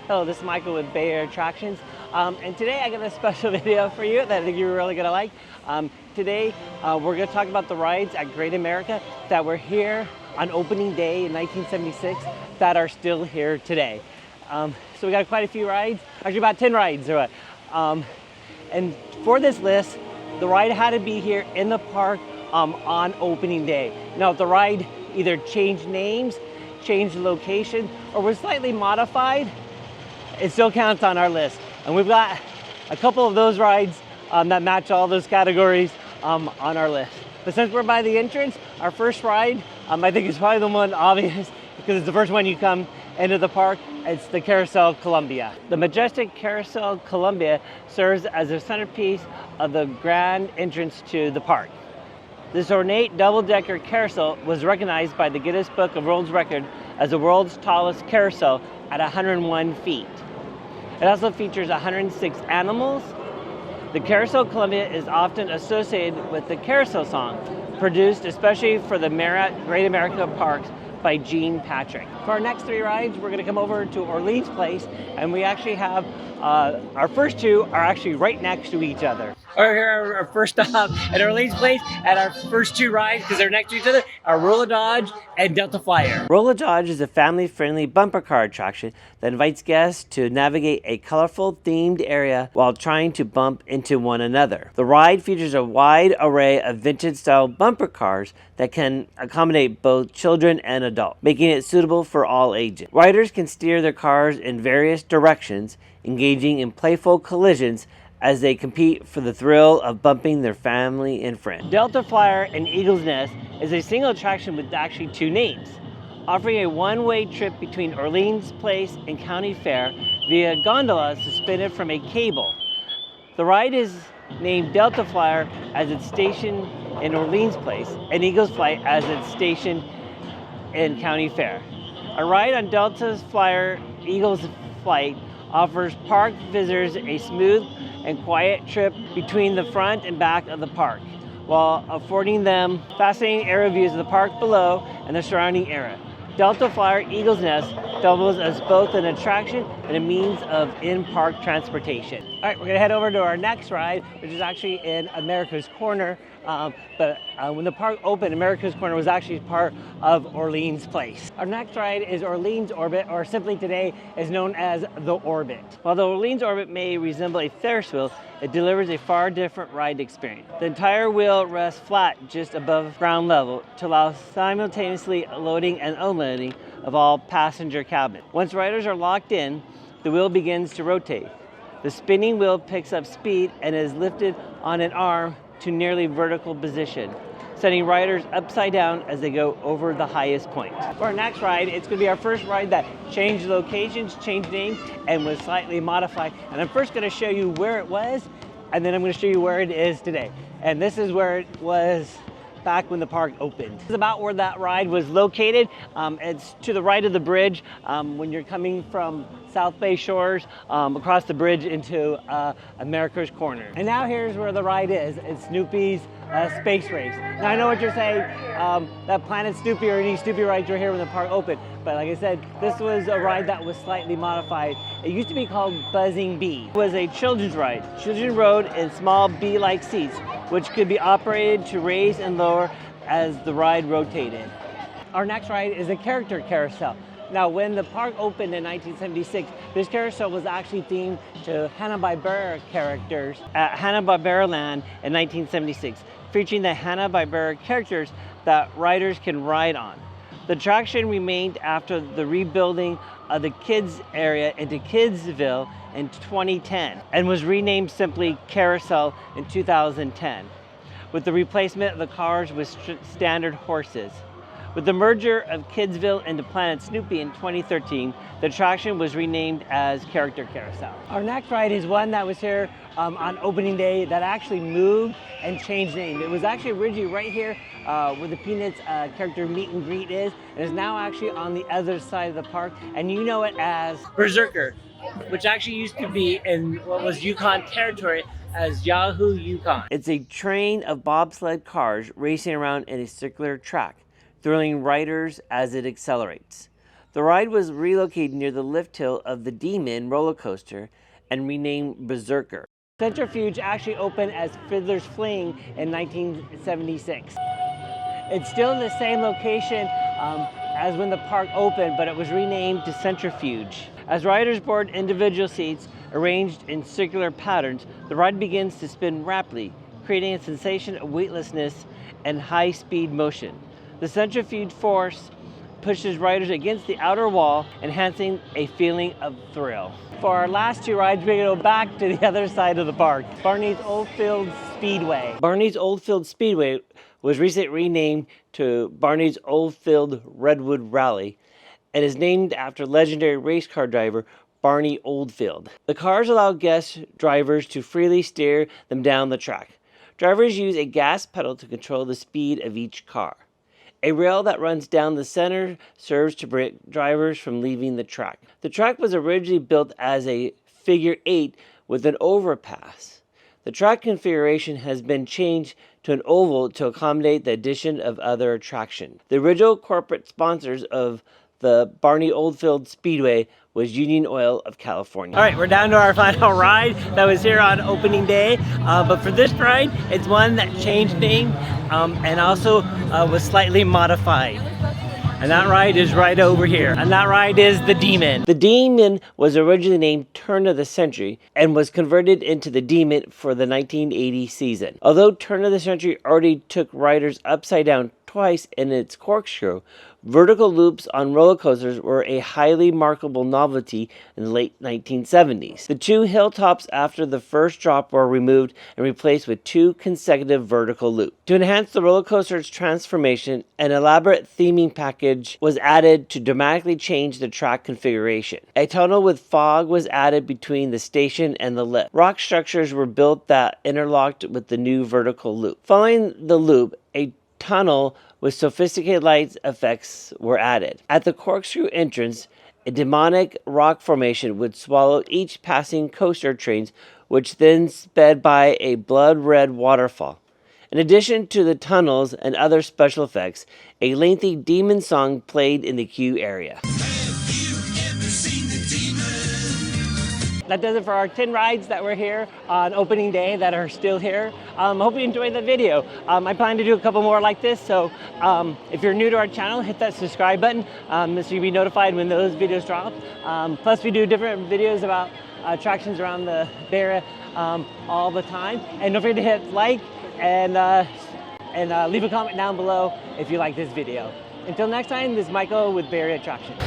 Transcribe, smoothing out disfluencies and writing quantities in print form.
Hello, this is Michael with Bay Area Attractions, and today I got a special video for you that I think you're really gonna like. Today we're gonna talk about the rides at Great America that were here on opening day in 1976 that are still here today. So we got quite a few rides, actually about 10 rides. And for this list, the ride had to be here in the park on opening day. Now, if the ride either changed names, changed location, or was slightly modified, it still counts on our list. And we've got a couple of those rides that match all those categories on our list. But since we're by the entrance, our first ride, I think is probably the one obvious because it's the first one you come into the park. It's the Carousel Columbia. The majestic Carousel Columbia serves as a centerpiece of the grand entrance to the park. This ornate double-decker carousel was recognized by the Guinness Book of World Records as the world's tallest carousel at 101 feet. It also features 106 animals. The Carousel Columbia is often associated with the Carousel Song, produced especially for the Marriott Great America Parks by Gene Patrick. For our next three rides, we're going to come over to Orleans Place, and we actually have our first two are actually right next to each other. Here are our first stop at Orleans Place, and our first two rides, because they're next to each other, are Roll of Dodge and Delta Flyer. Roll of Dodge is a family-friendly bumper car attraction that invites guests to navigate a colorful themed area while trying to bump into one another. The ride features a wide array of vintage-style bumper cars that can accommodate both children and adults, making it suitable for all ages. Riders can steer their cars in various directions, engaging in playful collisions as they compete for the thrill of bumping their family and friends. Delta Flyer and Eagle's Nest is a single attraction with actually two names, offering a one-way trip between Orleans Place and County Fair via gondola suspended from a cable. The ride is named Delta Flyer as its station in Orleans Place and Eagle's Flight as its station in County Fair. A ride on Delta's Flyer Eagle's Flight offers park visitors a smooth and quiet trip between the front and back of the park, while affording them fascinating aerial views of the park below and the surrounding area. Delta Flyer Eagle's Nest doubles as both an attraction and a means of in-park transportation. All right, we're gonna head over to our next ride, which is actually in America's Corner. When the park opened, America's Corner was actually part of Orleans Place. Our next ride is Orleans Orbit, or simply today is known as the Orbit. While the Orleans Orbit may resemble a Ferris wheel, it delivers a far different ride experience. The entire wheel rests flat just above ground level to allow simultaneously loading and unloading of all passenger cabins. Once riders are locked in, the wheel begins to rotate. The spinning wheel picks up speed and is lifted on an arm to nearly vertical position, sending riders upside down as they go over the highest point. For our next ride, it's going to be our first ride that changed locations, changed name, and was slightly modified. And I'm first going to show you where it was, and then I'm going to show you where it is today. And this is where it was back when the park opened. This is about where that ride was located. It's to the right of the bridge when you're coming from South Bay Shores across the bridge into America's Corner. And now here's where the ride is. It's Snoopy's Space Race. Now I know what you're saying, that Planet Snoopy or any Snoopy rides were here when the park opened. But like I said, this was a ride that was slightly modified. It used to be called Buzzing Bee. It was a children's ride. Children rode in small bee-like seats, which could be operated to raise and lower as the ride rotated. Our next ride is a character carousel. Now, when the park opened in 1976, this carousel was actually themed to Hanna-Barbera characters at Hanna-Barbera Land in 1976, featuring the Hanna-Barbera characters that riders can ride on. The attraction remained after the rebuilding of the kids area into Kidsville in 2010 and was renamed simply Carousel in 2010, with the replacement of the cars with standard horses. With the merger of Kidsville into Planet Snoopy in 2013, the attraction was renamed as Character Carousel. Our next ride is one that was here on opening day that actually moved and changed name. It was actually originally right here where the Peanuts character meet and greet is, and is now actually on the other side of the park, and you know it as Berserker, which actually used to be in what was Yukon territory as Yahoo Yukon. It's a train of bobsled cars racing around in a circular track, thrilling riders as it accelerates. The ride was relocated near the lift hill of the Demon roller coaster and renamed Berserker. Centrifuge actually opened as Fiddler's Fling in 1976. It's still in the same location as when the park opened, but it was renamed to Centrifuge. As riders board individual seats arranged in circular patterns, the ride begins to spin rapidly, creating a sensation of weightlessness and high-speed motion. The centrifuge force pushes riders against the outer wall, enhancing a feeling of thrill. For our last two rides, we're gonna go back to the other side of the park, Barney's Oldfield Speedway. Barney's Oldfield Speedway was recently renamed to Barney's Oldfield Redwood Rally and is named after legendary race car driver Barney Oldfield. The cars allow guest drivers to freely steer them down the track. Drivers use a gas pedal to control the speed of each car. A rail that runs down the center serves to prevent drivers from leaving the track. The track was originally built as a figure 8 with an overpass. The track configuration has been changed to an oval to accommodate the addition of other attractions. The original corporate sponsors of the Barney Oldfield Speedway was Union Oil of California. All right, we're down to our final ride that was here on opening day. But for this ride, it's one that changed name and also was slightly modified. And that ride is right over here. And that ride is the Demon. The Demon was originally named Turn of the Century and was converted into the Demon for the 1980 season. Although Turn of the Century already took riders upside down twice in its corkscrew, vertical loops on roller coasters were a highly marketable novelty in the late 1970s. The two hilltops after the first drop were removed and replaced with two consecutive vertical loops. To enhance the roller coaster's transformation, an elaborate theming package was added to dramatically change the track configuration. A tunnel with fog was added between the station and the lift. Rock structures were built that interlocked with the new vertical loop. Following the loop, a tunnel with sophisticated light effects were added. At the corkscrew entrance, a demonic rock formation would swallow each passing coaster trains, which then sped by a blood-red waterfall. In addition to the tunnels and other special effects, a lengthy demon song played in the queue area. That does it for our 10 rides that were here on opening day that are still here. Hope you enjoyed the video. I plan to do a couple more like this, so if you're new to our channel, hit that subscribe button so you'll be notified when those videos drop. Plus we do different videos about attractions around the Bay Area all the time. And don't forget to hit like and leave a comment down below if you like this video. Until next time, this is Michael with Bay Area Attractions.